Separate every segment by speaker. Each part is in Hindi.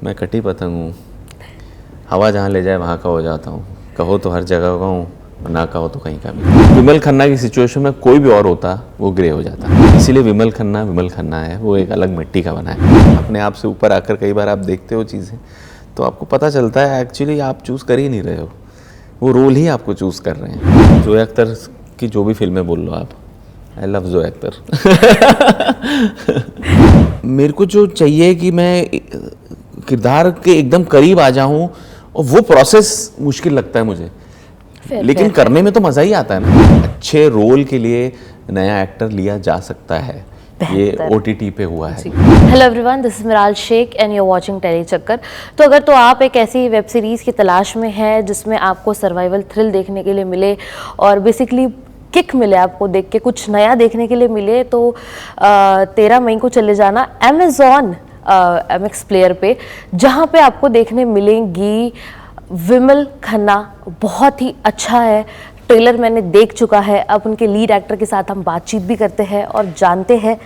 Speaker 1: मैं कटी पतंग हूँ, हवा जहाँ ले जाए वहाँ का हो जाता हूँ। कहो तो हर जगह का हूँ, ना कहो तो कहीं का भी। विमल खन्ना की सिचुएशन में कोई भी और होता वो ग्रे हो जाता। इसीलिए विमल खन्ना है, वो एक अलग मिट्टी का बना है। अपने आप से ऊपर आकर कई बार आप देखते हो चीज़ें तो आपको पता चलता है एक्चुअली आप चूज़ कर ही नहीं रहे हो, वो रोल ही आपको चूज़ कर रहे हैं। जोया अख्तर की जो भी फिल्में बोल लो आप, आई लव जोया अख्तर। मेरे को जो चाहिए कि मैं किरदार के एकदम करीब आ जाऊं, और वो प्रोसेस मुश्किल लगता है मुझे, लेकिन करने में तो मज़ा ही आता है ना। अच्छे रोल के लिए नया एक्टर लिया जा सकता है, ये OTT पे हुआ है।
Speaker 2: Hello everyone, this is Miral Shaikh and you are watching Tele Chakkar. तो अगर तो आप एक ऐसी वेब सीरीज़ की तलाश में हैं जिसमें आपको सर्वाइवल थ्रिल देखने के लिए मिले और बेसिकली किक मिले, आपको देख के कुछ नया देखने के लिए मिले, तो 13 मई को चले जाना Amazon MX प्लेयर पे, जहाँ पे आपको देखने मिलेंगी विमल खन्ना। बहुत ही अच्छा है, ट्रेलर मैंने देख चुका है। अब उनके लीड एक्टर के साथ हम बातचीत भी करते हैं और जानते हैं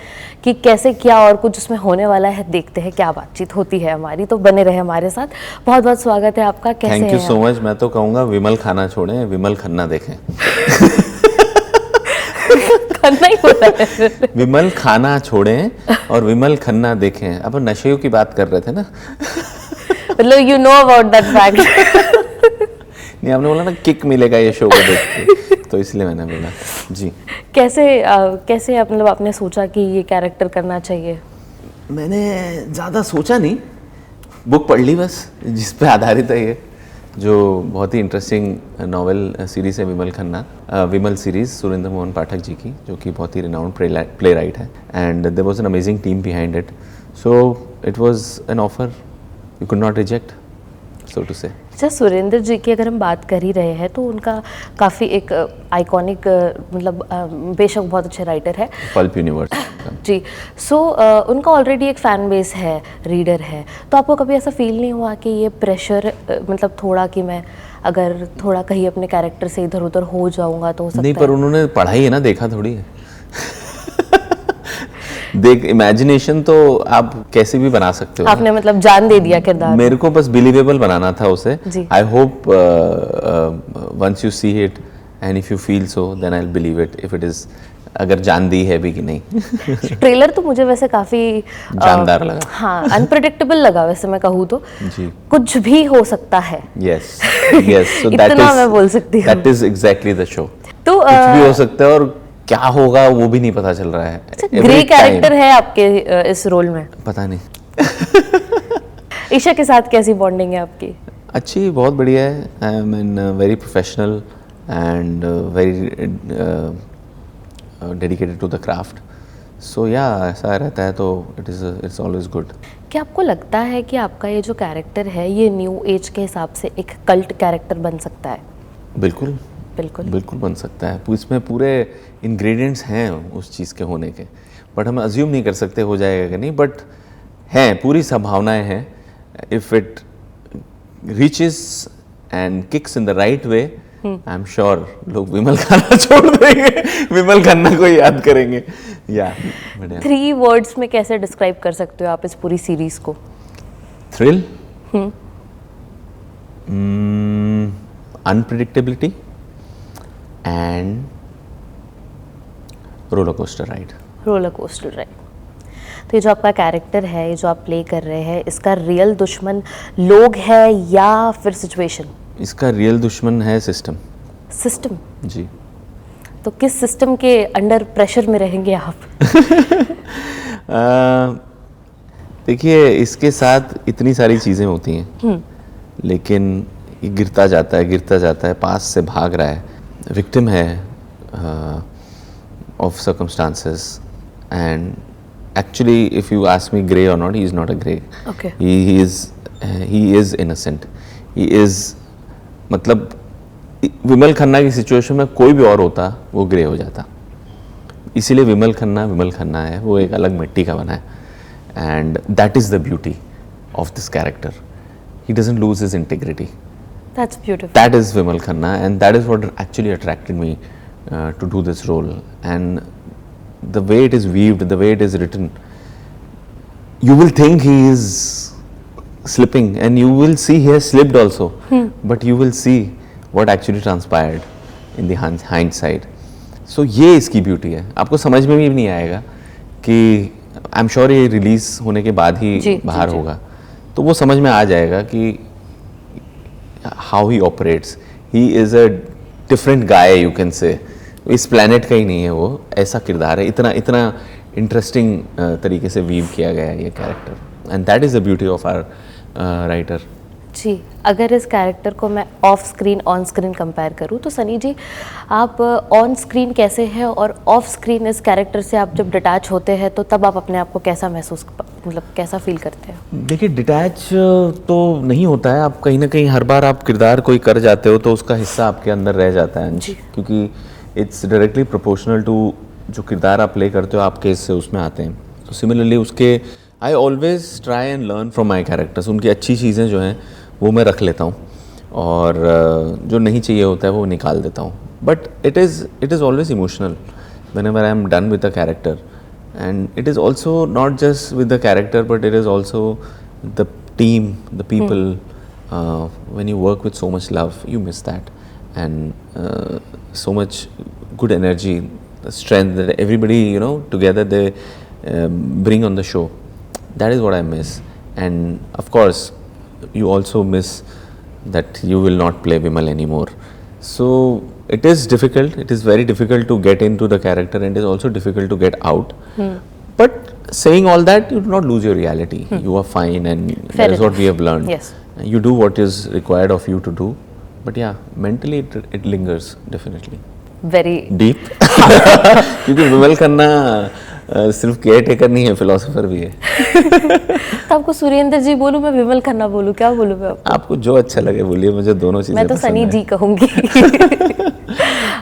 Speaker 2: कि कैसे क्या और कुछ उसमें होने वाला है। देखते हैं क्या बातचीत होती है हमारी, तो बने रहे हमारे साथ। बहुत बहुत स्वागत है आपका। कैसे
Speaker 1: थैंक यू सो मच। मैं तो कहूँगा विमल खाना छोड़ें, विमल खन्ना देखें।
Speaker 2: खन्ना ही होता है।
Speaker 1: विमल खाना छोड़ें और विमल खन्ना देखें। अब नशे की बात कर रहे थे ना।
Speaker 2: मतलब you know about that fact.
Speaker 1: नहीं, आपने बोला ना किक मिलेगा ये शो को देख के, तो इसलिए मैंने बोला जी।
Speaker 2: कैसे मतलब आपने सोचा कि ये कैरेक्टर करना चाहिए?
Speaker 1: मैंने ज़्यादा सोचा नहीं, बुक पढ़ ली बस, जिस पे आधारित है ये, जो बहुत ही इंटरेस्टिंग नॉवेल सीरीज़ है विमल सीरीज़, सुरेंद्र मोहन पाठक जी की, जो कि बहुत ही रिनाउंड प्ले राइट है। And there was an amazing team behind it, so it was an offer you could not reject, so to say.
Speaker 2: अच्छा, सुरेंद्र जी की अगर हम बात कर ही रहे हैं तो उनका काफ़ी एक आइकॉनिक मतलब बेशक बहुत अच्छे राइटर है,
Speaker 1: पल्प यूनिवर्स
Speaker 2: जी। सो उनका ऑलरेडी एक फैन बेस है, रीडर है, तो आपको कभी ऐसा फील नहीं हुआ कि ये प्रेशर मतलब थोड़ा कि मैं अगर थोड़ा कहीं अपने कैरेक्टर से इधर उधर हो जाऊंगा तो हो सकता
Speaker 1: नहीं, पर उन्होंने पढ़ाई है ना, देखा थोड़ी है। देख, इमेजिनेशन तो आप कैसे भी बना सकते हो।
Speaker 2: आपने मतलब जान दे दिया किरदार,
Speaker 1: मेरे को बस बिलीवेबल बनाना था उसे।
Speaker 2: जी।
Speaker 1: I hope once you see it and if you feel so then I will believe it, if it is, अगर जान दी है भी कि नहीं।
Speaker 2: ट्रेलर तो मुझे वैसे काफ़ी
Speaker 1: जानदार लगा।
Speaker 2: हाँ, अनप्रेडिक्टेबल लगा वैसे, मैं कहूँ तो
Speaker 1: जी,
Speaker 2: कुछ भी हो सकता है।
Speaker 1: यस यस, सो
Speaker 2: इतना मैं बोल सकती हूँ।
Speaker 1: That is exactly the show.
Speaker 2: तो
Speaker 1: कुछ भी हो सकता है और क्या होगा वो भी नहीं पता चल रहा है।
Speaker 2: ग्रे कैरेक्टर है आपके इस रोल में?
Speaker 1: पता नहीं।
Speaker 2: ईशा के साथ कैसी बॉन्डिंग है आपकी?
Speaker 1: अच्छी, बहुत बढ़िया है। I am in very professional and very dedicated to the craft, so या ऐसा रहता है तो इट्स ऑलवेज गुड।
Speaker 2: क्या आपको लगता है कि आपका ये जो कैरेक्टर है ये न्यू एज के हिसाब से एक कल्ट कैरेक्टर बन सकता है?
Speaker 1: बिल्कुल
Speaker 2: बिल्कुल
Speaker 1: बिल्कुल बन सकता है। इसमें पूरे इंग्रेडिएंट्स हैं उस चीज़ के होने के, बट हम अज्यूम नहीं कर सकते हो जाएगा कि नहीं, बट हैं, पूरी संभावनाएं हैं। If it reaches and kicks in the right way, I am sure लोग विमल खन्ना छोड़ देंगे, विमल खन्ना को याद करेंगे। या
Speaker 2: 3 वर्ड्स में कैसे डिस्क्राइब कर सकते हो आप इस पूरी सीरीज को?
Speaker 1: Thrill, unpredictability and roller coaster ride.
Speaker 2: Roller coaster ride. तो ये जो आपका कैरेक्टर है, ये जो आप प्ले कर रहे हैं, इसका रियल दुश्मन लोग है या फिर सिचुएशन?
Speaker 1: इसका रियल दुश्मन है सिस्टम।
Speaker 2: सिस्टम?
Speaker 1: जी।
Speaker 2: तो किस सिस्टम के अंडर प्रेशर में रहेंगे आप?
Speaker 1: देखिए, इसके साथ इतनी सारी चीज़ें होती हैं, लेकिन ये गिरता जाता है, पास से भाग रहा है, विक्टिम है of circumstances, and actually if you ask me grey or not, he is not a grey, he is innocent, he is, मतलब विमल खन्ना की सिचुएशन में कोई भी और होता वो ग्रे हो जाता। इसीलिए विमल खन्ना है, वो एक अलग मिट्टी का बना है, and that is the beauty of this character. He doesn't lose his integrity.
Speaker 2: That's beautiful.
Speaker 1: That is Vimal Khanna, and that is what actually attracted me to do this role. And the way it is weaved, the way it is written, you will think he is slipping, and you will see he has slipped also, but you will see what actually transpired in the hindsight. So ये इसकी ब्यूटी है, आपको समझ में भी नहीं आएगा कि आई एम श्योर ये रिलीज होने के बाद ही बाहर होगा, तो वो समझ में आ जाएगा कि how he operates. He is a different guy, you can say. इस प्लेनेट का ही नहीं है वो, ऐसा किरदार है, इतना इतना इंटरेस्टिंग तरीके से वीव किया गया है ये character, and that is the beauty of our writer.
Speaker 2: जी, अगर इस कैरेक्टर को मैं off screen on screen compare करूँ तो सनी जी, आप ऑन स्क्रीन कैसे हैं और ऑफ स्क्रीन इस कैरेक्टर से आप जब डिटैच होते हैं तो तब आप अपने आप को कैसा महसूस, मतलब कैसा फील करते हैं?
Speaker 1: देखिए, डिटैच तो नहीं होता है, आप कहीं ना कहीं हर बार आप किरदार कोई कर जाते हो तो उसका हिस्सा आपके अंदर रह जाता है, क्योंकि इट्स डायरेक्टली प्रोपोर्शनल टू जो किरदार आप प्ले करते हो आपके हिस्से उसमें आते हैं. तो सिमिलरली उसके I always try and learn from my characters. उनकी अच्छी चीज़ें जो हैं वो मैं रख लेता हूँ और जो नहीं चाहिए होता है वो निकाल देता हूँ. But it is always emotional whenever I am done with a character, and it is also not just with the character but it is also the team, the people. When you work with so much love, you miss that, and so much good energy, the strength that everybody, you know, together they bring on the show. That is what I miss. And of course you also miss that you will not play Vimal anymore. So it is difficult, it is very difficult to get into the character, and it is also difficult to get out. But saying all that, you do not lose your reality. You are fine, and that is what we have learned.
Speaker 2: Yes.
Speaker 1: You do what is required of you to do, but yeah, mentally it lingers definitely.
Speaker 2: Very
Speaker 1: deep. क्योंकि विमल खन्ना सिर्फ केयर टेकर नहीं है, फिलोसोफर भी है.
Speaker 2: तो आपको सुरेंद्र जी बोलूं, मैं विमल खन्ना बोलूं, क्या बोलूं मैं
Speaker 1: आपको जो अच्छा लगे बोलिए, मुझे दोनों चीजें
Speaker 2: मैं तो सनी जी कहूंगी.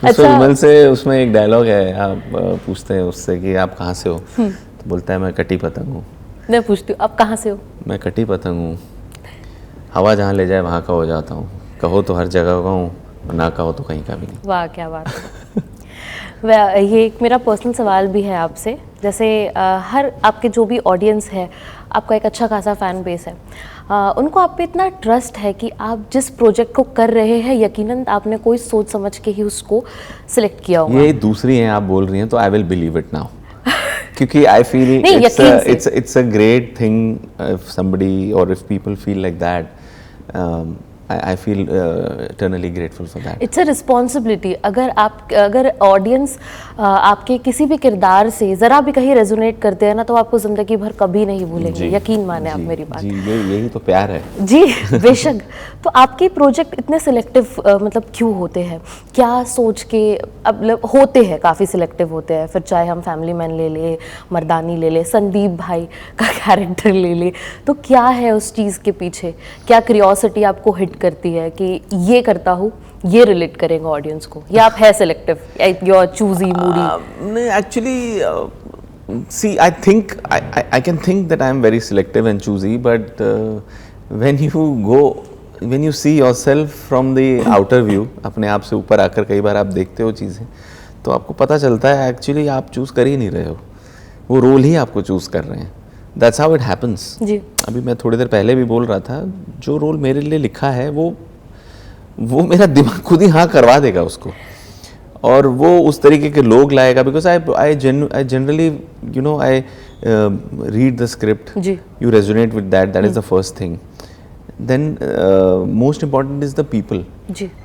Speaker 1: अच्छा, विमल से उसमें एक डायलॉग है, आप पूछते हैं उससे कि आप कहाँ से हो, तो बोलता है मैं कटी पतंग हूँ.
Speaker 2: मैं पूछती हूँ आप कहाँ से हो? मैं
Speaker 1: कटी पतंग हूँ, हवा जहाँ ले जाए वहाँ का हो जाता हूँ, कहो तो हर जगह का हूँ, ना कहो तो कहीं का भी नहीं. वाह,
Speaker 2: क्या बात है. ये एक मेरा पर्सनल सवाल भी है आपसे. जैसे हर आपके जो भी ऑडियंस है, आपका एक अच्छा खासा फैन बेस है, उनको आप पे इतना ट्रस्ट है कि आप जिस प्रोजेक्ट को कर रहे हैं यकीनन आपने कोई सोच समझ के ही उसको सिलेक्ट किया होगा.
Speaker 1: ये दूसरी हैं आप बोल रही हैं, तो I will believe it now. क्योंकि I feel it's a great thing if somebody or if people feel like that. I feel eternally grateful for that.
Speaker 2: It's a responsibility. अगर ऑडियंस आपके किसी भी किरदार से ज़रा भी कहीं रेजोनेट करते हैं ना, तो आपको ज़िंदगी भर कभी नहीं भूलेंगे. यकीन माने आप मेरी बात.
Speaker 1: जी, यही तो प्यार है.
Speaker 2: जी बेशक. तो आपके प्रोजेक्ट इतने सिलेक्टिव मतलब क्यों होते हैं? क्या सोच के अब होते हैं, काफ़ी सिलेक्टिव होते हैं. फिर चाहे हम फैमिली मैन ले ले, मर्दानी ले ले, संदीप भाई का कैरेक्टर ले ले, तो क्या है उस चीज़ के पीछे? क्या क्यूरियोसिटी आपको हिट करती है कि ये करता हूँ, ये रिलेट करेंगे ऑडियंस को, या आप है selective, you are choosy, moody?
Speaker 1: Actually see, I can think that I am very selective and choosy, but when you see yourself from the outer view, अपने आप से ऊपर आकर कई बार आप देखते हो चीज़ें, तो आपको पता चलता है एक्चुअली आप चूज़ कर ही नहीं रहे हो, वो रोल ही आपको चूज़ कर रहे हैं. That's how it happens.
Speaker 2: जी.
Speaker 1: अभी मैं थोड़ी देर पहले भी बोल रहा था, जो रोल मेरे लिए लिखा है वो मेरा दिमाग खुद ही हाँ करवा देगा उसको, और वो उस तरीके के लोग लाएगा. Because I generally you know I read the script, you resonate with that is the first thing. Then most important is the people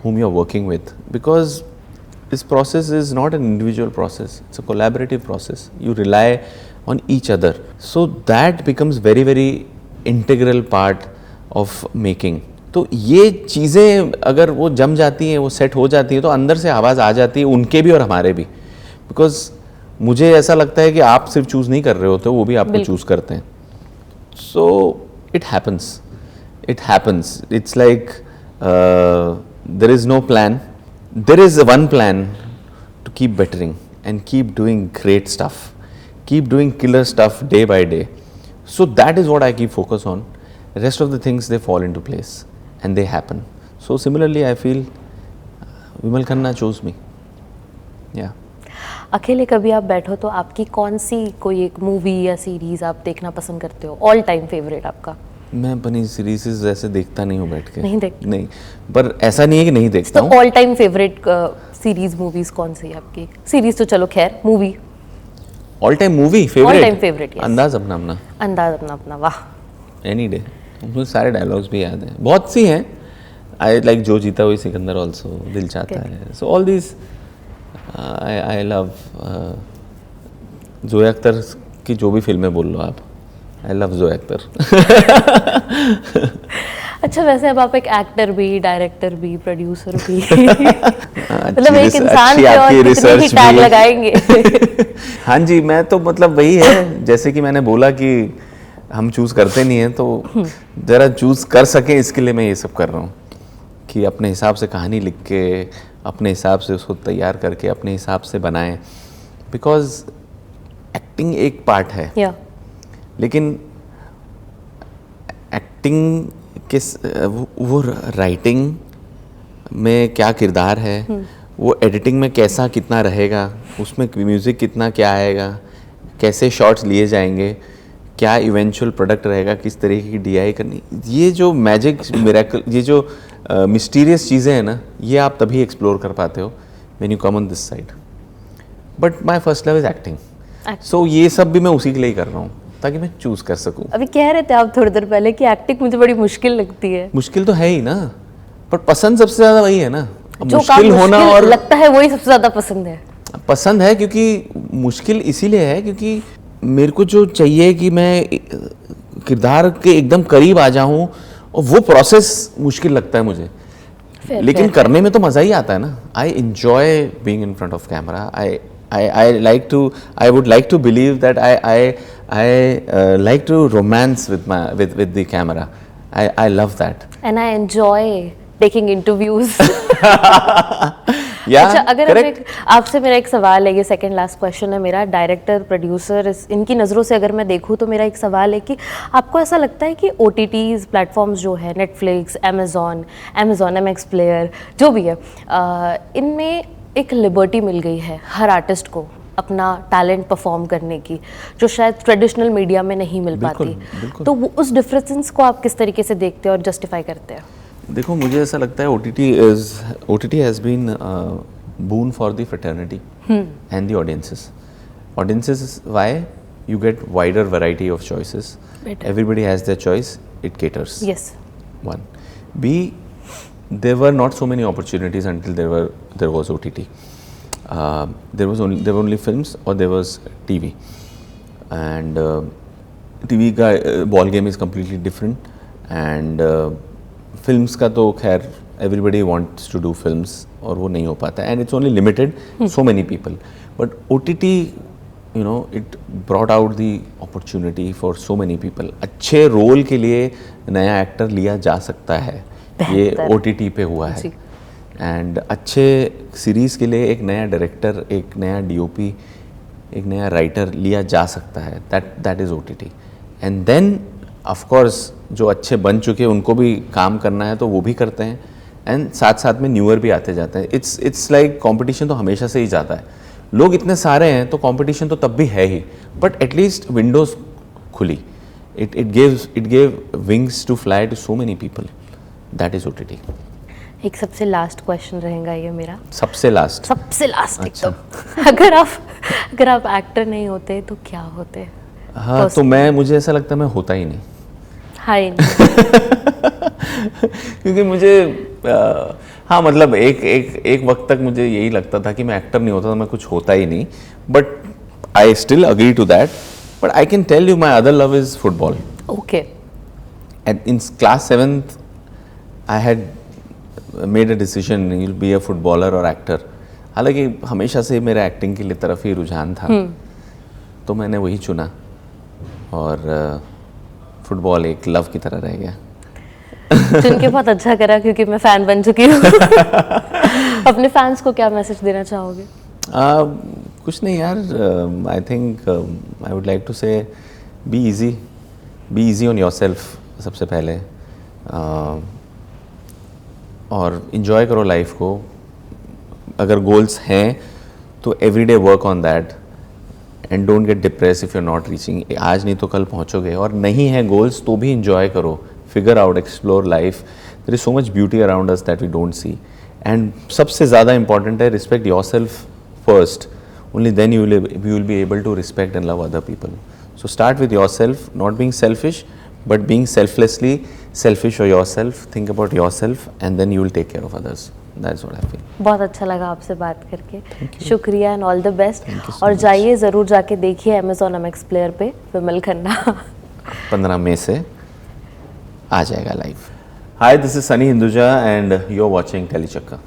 Speaker 1: whom you are working with, because this process is not an individual process, it's a collaborative process. You rely on each other, so that becomes very very integral part of making. तो ये चीज़ें अगर वो जम जाती हैं, वो सेट हो जाती है, तो अंदर से आवाज़ आ जाती है उनके भी और हमारे भी. बिकॉज मुझे ऐसा लगता है कि आप सिर्फ चूज़ नहीं कर रहे होते, वो भी आपको चूज़ करते हैं. So it happens. It's like there is no plan, there is one plan to keep bettering and keep doing great stuff, keep doing killer stuff day by day. So that is what I keep focus on. Rest of the things, they fall into place and they happen. So similarly I feel Vimal Khanna chose me. Yeah.
Speaker 2: अकेले कभी आप बैठो तो आपकी कौन सी कोई एक मूवी या सीरीज आप देखना पसंद करते हो, ऑल टाइम फेवरेट आपका?
Speaker 1: मैं अपनी सीरीज ऐसे देखता नहीं हूँ बैठ के।
Speaker 2: नहीं देखते?
Speaker 1: नहीं, पर ऐसा नहीं है कि नहीं देखता
Speaker 2: तो
Speaker 1: हूँ।
Speaker 2: All time favourite series movies कौन सी है आपकी? सीरीज तो चलो खैर, movie
Speaker 1: all time movie favourite?
Speaker 2: All time favorite, yes.
Speaker 1: अंदाज अपना अपना,
Speaker 2: अंदाज अपना अपना, वाह।
Speaker 1: Any day. मुझे सारे डायलॉग्स भी याद हैं, बहुत सी हैं। आई लाइक जो जीता वही सिकंदर ऑल्सो, दिल चाहता है। So all this I love. Zoya Akhtar की जो भी फिल्में बोल लो आप, आई लव जोया अख्तर।
Speaker 2: अच्छा, वैसे अब आप एक एक्टर भी, डायरेक्टर भी, प्रोड्यूसर भी, मतलब एक इंसान पे और कितने ही टैग लगाएंगे।
Speaker 1: हाँ जी, मैं तो मतलब वही है, जैसे कि मैंने बोला कि हम चूज करते नहीं हैं, तो जरा चूज कर सके इसके लिए मैं ये सब कर रहा हूँ कि अपने हिसाब से कहानी लिख के, अपने हिसाब से उसको तैयार करके, अपने हिसाब से बनाएं। बिकॉज एक्टिंग एक पार्ट है, लेकिन एक्टिंग के वो राइटिंग में क्या किरदार है, वो एडिटिंग में कैसा कितना रहेगा, उसमें म्यूज़िक कितना क्या आएगा, कैसे शॉट्स लिए जाएंगे, क्या इवेंचुअल प्रोडक्ट रहेगा, किस तरीके की डीआई करनी, ये जो मैजिक मिरेकल, ये जो मिस्टीरियस चीज़ें हैं ना, ये आप तभी एक्सप्लोर कर पाते हो when you come on this side. But my first love is acting. So ये सब भी मैं उसी के लिए ही कर रहा हूँ, ताकि मैं चूज कर सकूं।
Speaker 2: अभी कह रहे थे आप थोड़ी देर पहले कि एक्टिंग मुझे बड़ी मुश्किल लगती है।
Speaker 1: मुश्किल तो है ही ना, पर पसंद सबसे ज्यादा वही है ना।
Speaker 2: जो मुश्किल होना और लगता है वही सबसे ज्यादा पसंद है।
Speaker 1: पसंद है क्योंकि मुश्किल इसीलिए है क्योंकि मेरे को जो चाहिए कि मैं किरदार के एकदम करीब आ जाऊं, और वो प्रोसेस मुश्किल लगता है मुझे। लेकिन करने में तो मजा ही आता है ना। I enjoy being in front of camera. I would like to believe that I like to romance with the camera. I love that.
Speaker 2: And I enjoy taking interviews.
Speaker 1: Yeah,
Speaker 2: अच्छा, अगर
Speaker 1: correct.
Speaker 2: आपसे मेरा एक सवाल है, ये सेकंड लास्ट क्वेश्चन है मेरा, डायरेक्टर, प्रोड्यूसर, इनकी नज़रों से अगर मैं देखूँ तो मेरा एक सवाल है कि आपको ऐसा लगता है कि OTTs प्लेटफॉर्म्स जो है, नेटफ्लिक्स, अमेज़ॉन MX प्लेयर, जो भी है, इनमें एक लिबर्टी मिल गई है हर आर्टिस्ट को अपना टैलेंट परफॉर्म करने की, जो शायद ट्रेडिशनल मीडिया में नहीं मिल पाती। तो उस डिफरेंस को आप किस तरीके से देखते हैं और जस्टिफाई करते हैं?
Speaker 1: देखो, मुझे ऐसा लगता है OTT has been boon for the fraternity and the audiences. Audiences, why? You get wider variety of choices.
Speaker 2: Better.
Speaker 1: Everybody has their choice. It caters.
Speaker 2: Yes.
Speaker 1: One. B, there were not so many opportunities until there was OTT. There were only films or there was TV, and TV का ball game is completely different, and films का तो खैर everybody wants to do films और वो नहीं हो पाता, and it's only limited, so many people. But OTT, you know, it brought out the opportunity for so many people. अच्छे रोल के लिए नया एक्टर लिया जा सकता है, ये OTT पे हुआ है। एंड अच्छे सीरीज़ के लिए एक नया डायरेक्टर, एक नया DOP, एक नया राइटर लिया जा सकता है। That is OTT। And then of course जो अच्छे बन चुके हैं उनको भी काम करना है तो वो भी करते हैं, एंड साथ साथ में न्यूअर भी आते जाते हैं। इट्स लाइक कंपटीशन तो हमेशा से ही जाता है, लोग इतने सारे हैं तो कंपटीशन तो तब भी है ही, बट एटलीस्ट विंडोज़ खुली। It gave wings to fly to so many people. That is OTT।
Speaker 2: एक सबसे लास्ट क्वेश्चन रहेगा ये मेरा।
Speaker 1: सबसे लास्ट
Speaker 2: अच्छा। अगर आप एक्टर नहीं होते तो क्या होते?
Speaker 1: हाँ, तो मुझे ऐसा लगता है मैं होता ही नहीं।
Speaker 2: हाय
Speaker 1: क्योंकि मुझे हाँ मतलब एक वक्त तक मुझे यही लगता था कि मैं एक्टर नहीं होता तो मैं कुछ होता ही नहीं, but I still agree to that. But I can tell you my other love is football.
Speaker 2: Okay.
Speaker 1: And in class 7th I had made a decision, you will be a footballer और एक्टर। हालांकि हमेशा से मेरा एक्टिंग के लिए तरफ ही रुझान था, तो मैंने वही चुना और फुटबॉल एक लव की तरह रह गया।
Speaker 2: चुन के बहुत अच्छा करा, क्योंकि मैं फ़ैन बन चुकी हूँ। अपने फैंस को क्या मैसेज देना चाहोगे?
Speaker 1: कुछ नहीं यार, I think I would like to say be easy on yourself सबसे पहले, और इन्जॉय करो लाइफ को। अगर गोल्स हैं तो everyday work on that, and don't get depress if you are not reaching. आज नहीं तो कल पहुँचोगे, और नहीं है गोल्स तो भी इंजॉय करो, figure out, explore life. There is so much beauty around us that we don't see. And सबसे ज़्यादा इंपॉर्टेंट है respect yourself first, only then you will be able to respect and love other people. So start with yourself, not being selfish, but being selflessly selfish for yourself. Think about yourself and then you will take care of others. That's what I feel.
Speaker 2: बहुत अच्छा लगा आपसे बात करके, शुक्रिया and all the best.
Speaker 1: Thank you so
Speaker 2: और
Speaker 1: much.
Speaker 2: जाइए ज़रूर जाके देखिए Amazon MX प्लेयर पे विमल खन्ना।
Speaker 1: 15 मई से आ जाएगा live. Hi, this is Sunny Hinduja and you're watching Telechakkar.